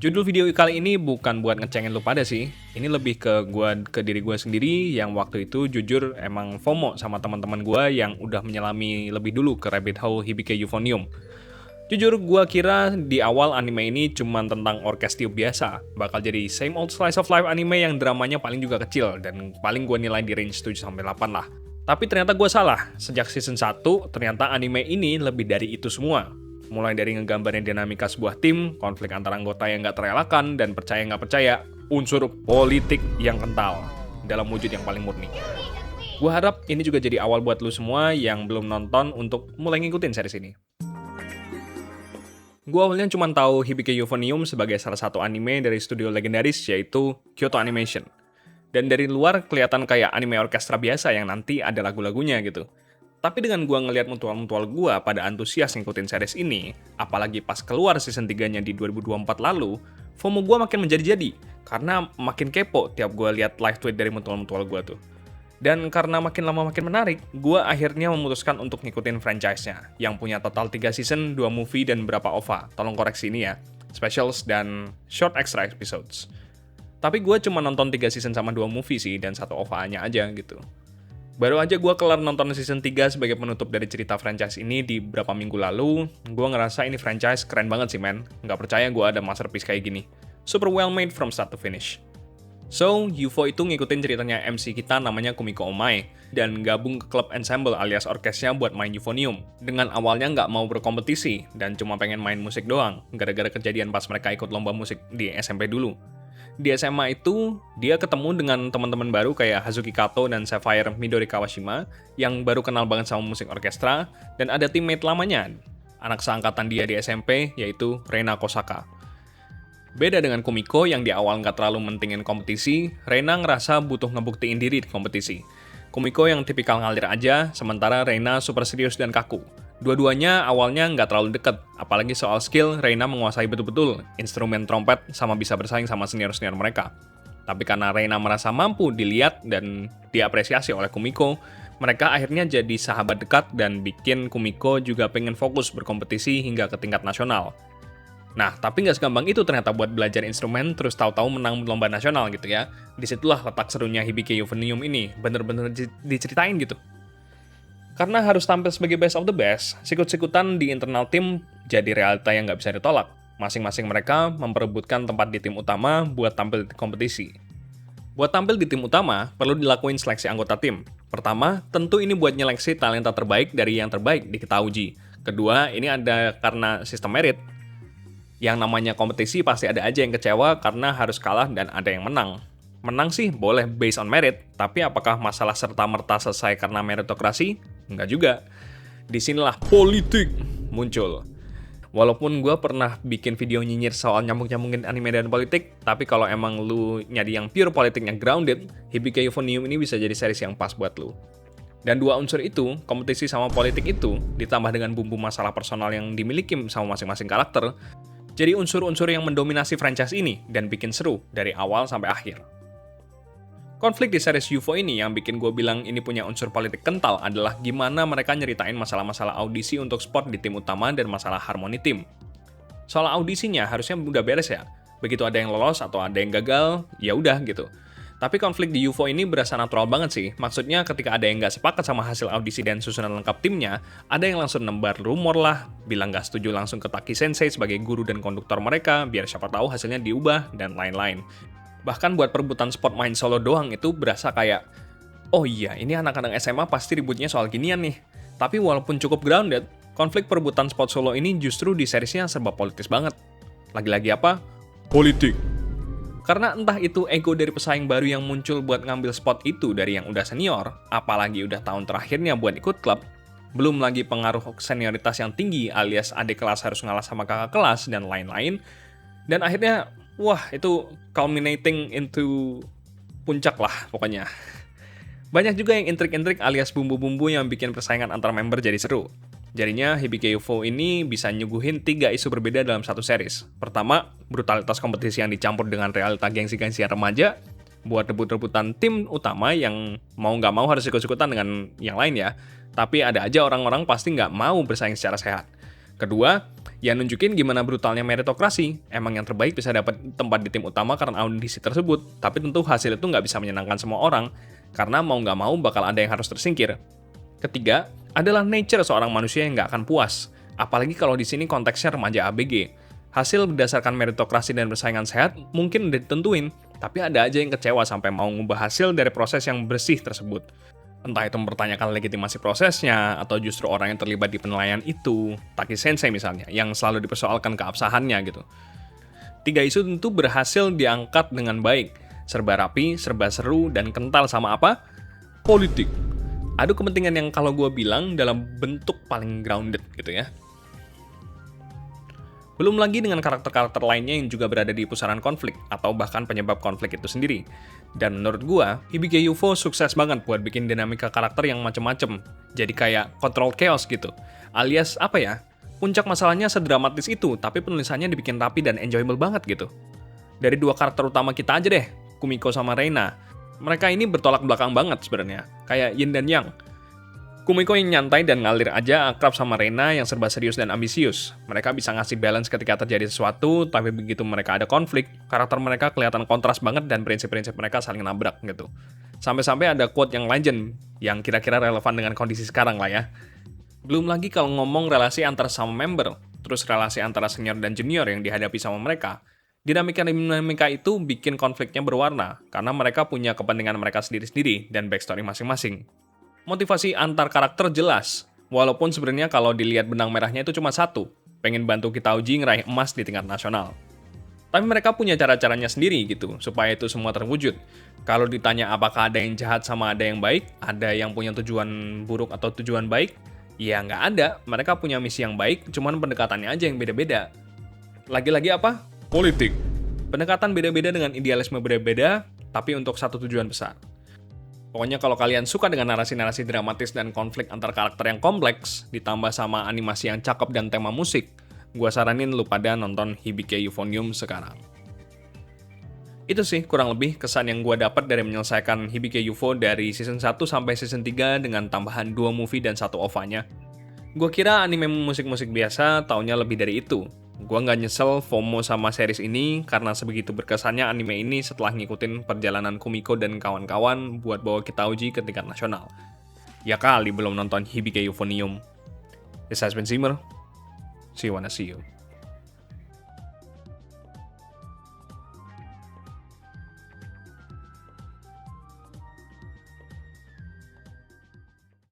Judul video kali ini bukan buat ngecengin lu pada sih. Ini lebih ke diri gua sendiri yang waktu itu jujur emang FOMO sama teman-teman gua yang udah menyelami lebih dulu ke rabbit hole Hibike Euphonium. Jujur gua kira di awal anime ini cuma tentang orkes tiup biasa, bakal jadi same old slice of life anime yang dramanya paling juga kecil dan paling gua nilai di range 7-8 lah. Tapi ternyata gua salah. Sejak season 1, ternyata anime ini lebih dari itu semua. Mulai dari ngegambarin dinamika sebuah tim, konflik antara anggota yang nggak terelakkan, dan percaya nggak percaya, unsur politik yang kental dalam wujud yang paling murni. Gue harap ini juga jadi awal buat lu semua yang belum nonton untuk mulai ngikutin series ini. Gue awalnya cuma tahu Hibike Euphonium sebagai salah satu anime dari studio legendaris yaitu Kyoto Animation. Dan dari luar kelihatan kayak anime orkestra biasa yang nanti ada lagu-lagunya gitu. Tapi dengan gua ngelihat mutual-mutual gua pada antusias ngikutin series ini, apalagi pas keluar season 3-nya di 2024 lalu, FOMO gua makin menjadi-jadi, karena makin kepo tiap gua lihat live tweet dari mutual-mutual gua tuh. Dan karena makin lama makin menarik, gua akhirnya memutuskan untuk ngikutin franchise-nya, yang punya total 3 season, 2 movie, dan beberapa OVA. Tolong koreksi ini ya, specials dan short extra episodes. Tapi gua cuma nonton 3 season sama 2 movie sih, dan 1 OVA-nya aja gitu. Baru aja gue kelar nonton season 3 sebagai penutup dari cerita franchise ini di beberapa minggu lalu, gue ngerasa ini franchise keren banget sih men. Nggak percaya gue ada masterpiece kayak gini. Super well made from start to finish. So, UFO itu ngikutin ceritanya MC kita namanya Kumiko Omae, dan gabung ke klub ensemble alias orkesnya buat main Euphonium. Dengan awalnya nggak mau berkompetisi, dan cuma pengen main musik doang, gara-gara kejadian pas mereka ikut lomba musik di SMP dulu. Di SMA itu, dia ketemu dengan teman-teman baru kayak Hazuki Kato dan Sapphire Midori Kawashima yang baru kenal banget sama musik orkestra, dan ada teammate lamanya, anak seangkatan dia di SMP, yaitu Reina Kosaka. Beda dengan Kumiko yang di awal nggak terlalu mentingin kompetisi, Reina ngerasa butuh ngebuktiin diri di kompetisi. Kumiko yang tipikal ngalir aja, sementara Reina super serius dan kaku. Dua-duanya awalnya nggak terlalu deket, apalagi soal skill, Reina menguasai betul-betul instrumen trompet sama bisa bersaing sama senior-senior mereka. Tapi karena Reina merasa mampu dilihat dan diapresiasi oleh Kumiko, mereka akhirnya jadi sahabat dekat dan bikin Kumiko juga pengen fokus berkompetisi hingga ke tingkat nasional. Nah, tapi nggak segampang itu ternyata buat belajar instrumen terus tahu-tahu menang lomba nasional gitu ya. Disitulah letak serunya Hibike Euphonium ini, bener-bener diceritain gitu. Karena harus tampil sebagai best of the best, sikut-sikutan di internal tim jadi realita yang nggak bisa ditolak. Masing-masing mereka memperebutkan tempat di tim utama buat tampil di kompetisi. Buat tampil di tim utama, perlu dilakuin seleksi anggota tim. Pertama, tentu ini buat nyeleksi talenta terbaik dari yang terbaik di Kitauji. Kedua, ini ada karena sistem merit. Yang namanya kompetisi pasti ada aja yang kecewa karena harus kalah dan ada yang menang. Menang sih boleh based on merit, tapi apakah masalah serta-merta selesai karena meritokrasi? Enggak juga. Disinilah politik muncul. Walaupun gue pernah bikin video nyinyir soal nyambung-nyambungin anime dan politik, tapi kalau emang lu nyari yang pure politiknya grounded, Hibike Euphonium ini bisa jadi series yang pas buat lu. Dan dua unsur itu, kompetisi sama politik itu, ditambah dengan bumbu masalah personal yang dimiliki sama masing-masing karakter, jadi unsur-unsur yang mendominasi franchise ini dan bikin seru dari awal sampai akhir. Konflik di series UFO ini yang bikin gue bilang ini punya unsur politik kental adalah gimana mereka nyeritain masalah-masalah audisi untuk spot di tim utama dan masalah harmoni tim. Soal audisinya harusnya udah beres ya. Begitu ada yang lolos atau ada yang gagal, ya udah gitu. Tapi konflik di UFO ini berasa natural banget sih. Maksudnya ketika ada yang nggak sepakat sama hasil audisi dan susunan lengkap timnya, ada yang langsung nembar rumor lah, bilang nggak setuju langsung ke Taki Sensei sebagai guru dan konduktor mereka, biar siapa tahu hasilnya diubah, dan lain-lain. Bahkan buat perebutan spot main solo doang itu berasa kayak, oh iya ini anak-anak SMA pasti ributnya soal ginian nih. Tapi walaupun cukup grounded, konflik perebutan spot solo ini justru di seriesnya serba politis banget. Lagi-lagi apa? Politik. Karena entah itu ego dari pesaing baru yang muncul buat ngambil spot itu dari yang udah senior, apalagi udah tahun terakhirnya buat ikut klub, belum lagi pengaruh senioritas yang tinggi alias adik kelas harus ngalah sama kakak kelas dan lain-lain, dan akhirnya wah, itu culminating into puncak lah pokoknya. Banyak juga yang intrik-intrik alias bumbu-bumbu yang bikin persaingan antar member jadi seru. Jadinya Hibike UFO ini bisa nyuguhin 3 isu berbeda dalam satu series. Pertama, brutalitas kompetisi yang dicampur dengan realita gengsi-gengsian remaja, buat rebut-rebutan tim utama yang mau nggak mau harus ikut-ikutan dengan yang lain ya. Tapi ada aja orang-orang pasti nggak mau bersaing secara sehat. Kedua, Ya nunjukin gimana brutalnya meritokrasi. Emang yang terbaik bisa dapat tempat di tim utama karena audisi tersebut, tapi tentu hasil itu nggak bisa menyenangkan semua orang, karena mau nggak mau bakal ada yang harus tersingkir. Ketiga, adalah nature seorang manusia yang nggak akan puas. Apalagi kalau di sini konteksnya remaja ABG. Hasil berdasarkan meritokrasi dan persaingan sehat mungkin udah ditentuin, tapi ada aja yang kecewa sampai mau ngubah hasil dari proses yang bersih tersebut. Entah itu mempertanyakan legitimasi prosesnya, atau justru orang yang terlibat di penilaian itu, Taki Sensei misalnya, yang selalu dipersoalkan keabsahannya gitu. Tiga isu tentu berhasil diangkat dengan baik, serba rapi, serba seru, dan kental sama apa? Politik. Adu kepentingan yang kalau gue bilang dalam bentuk paling grounded gitu ya. Belum lagi dengan karakter-karakter lainnya yang juga berada di pusaran konflik, atau bahkan penyebab konflik itu sendiri. Dan menurut gua, Hibike UFO sukses banget buat bikin dinamika karakter yang macem-macem. Jadi kayak control chaos gitu. Alias, apa ya? Puncak masalahnya sedramatis itu, tapi penulisannya dibikin rapi dan enjoyable banget gitu. Dari dua karakter utama kita aja deh, Kumiko sama Reina. Mereka ini bertolak belakang banget sebenarnya, kayak yin dan yang. Kumiko yang nyantai dan ngalir aja akrab sama Reina yang serba serius dan ambisius. Mereka bisa ngasih balance ketika terjadi sesuatu, tapi begitu mereka ada konflik, karakter mereka kelihatan kontras banget dan prinsip-prinsip mereka saling nabrak gitu. Sampai-sampai ada quote yang legend, yang kira-kira relevan dengan kondisi sekarang lah ya. Belum lagi kalau ngomong relasi antara sama member, terus relasi antara senior dan junior yang dihadapi sama mereka. Dinamika itu bikin konfliknya berwarna, karena mereka punya kepentingan mereka sendiri-sendiri dan backstory masing-masing. Motivasi antar karakter jelas, walaupun sebenarnya kalau dilihat benang merahnya itu cuma satu, pengen bantu Kitauji ngeraih emas di tingkat nasional. Tapi mereka punya cara-caranya sendiri gitu, supaya itu semua terwujud. Kalau ditanya apakah ada yang jahat sama ada yang baik, ada yang punya tujuan buruk atau tujuan baik, ya nggak ada, mereka punya misi yang baik, cuman pendekatannya aja yang beda-beda. Lagi-lagi apa? Politik. Pendekatan beda-beda dengan idealisme berbeda, tapi untuk satu tujuan besar. Pokoknya kalau kalian suka dengan narasi-narasi dramatis dan konflik antar karakter yang kompleks, ditambah sama animasi yang cakep dan tema musik, gua saranin lu pada nonton Hibike Euphonium sekarang. Itu sih kurang lebih kesan yang gua dapat dari menyelesaikan Hibike UFO dari season 1 sampai season 3 dengan tambahan 2 movie dan 1 OVA-nya. Gua kira anime musik-musik biasa taunya lebih dari itu. Gua nggak nyesel FOMO sama series ini karena sebegitu berkesannya anime ini setelah ngikutin perjalanan Kumiko dan kawan-kawan buat bawa Kitauji ke tingkat nasional. Ya kali belum nonton Hibike Euphonium. This has been Zimmer. See you wanna see you.